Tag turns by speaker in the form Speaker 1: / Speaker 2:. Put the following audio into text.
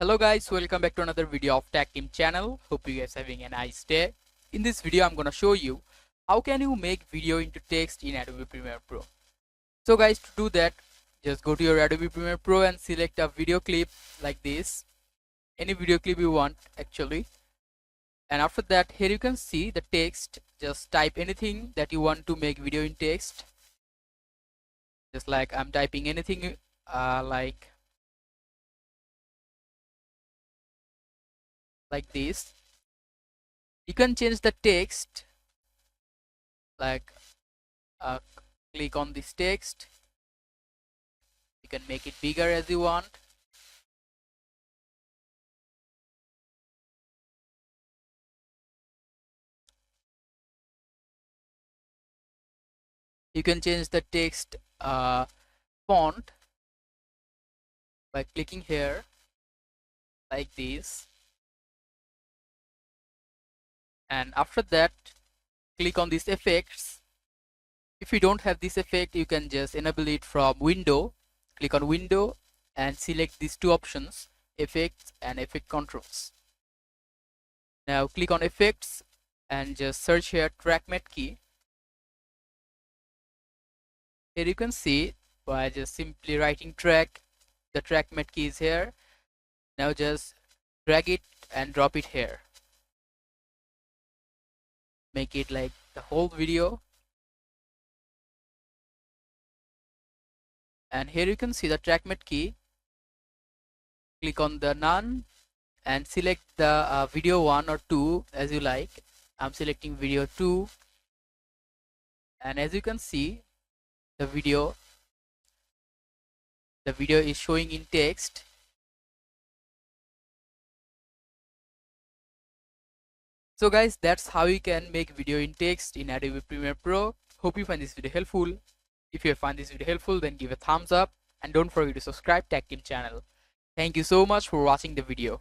Speaker 1: Hello guys, welcome back to another video of Tactim channel. Hope you guys having a nice day. In this video I'm gonna show you how can you make video into text in Adobe Premiere Pro. So guys, to do that, just go to your Adobe Premiere Pro and select a video clip like this. Any video clip you want actually. And after that, here you can see the text. Just type anything that you want to make video in text. Just like I'm typing anything like this. You can change the text like click on this text. You can make it bigger as you want. You can change the text font by clicking here like this, and after that click on these effects. If you don't have this effect, you can just enable it from window. Click on window and select these two options, effects and effect controls. Now click on effects and just search here trackmate key. Here you can see by just simply writing track, the trackmate key is here. Now just drag it and drop it here. Make it like the whole video. And here you can see the trackmate key. Click on the none and select the video 1 or 2 as you like. I'm selecting video 2, and as you can see the video is showing in text. So guys, that's how you can make video in text in Adobe Premiere Pro. Hope you find this video helpful. If you find this video helpful, then give a thumbs up and don't forget to subscribe to Tactim channel. Thank you so much for watching the video.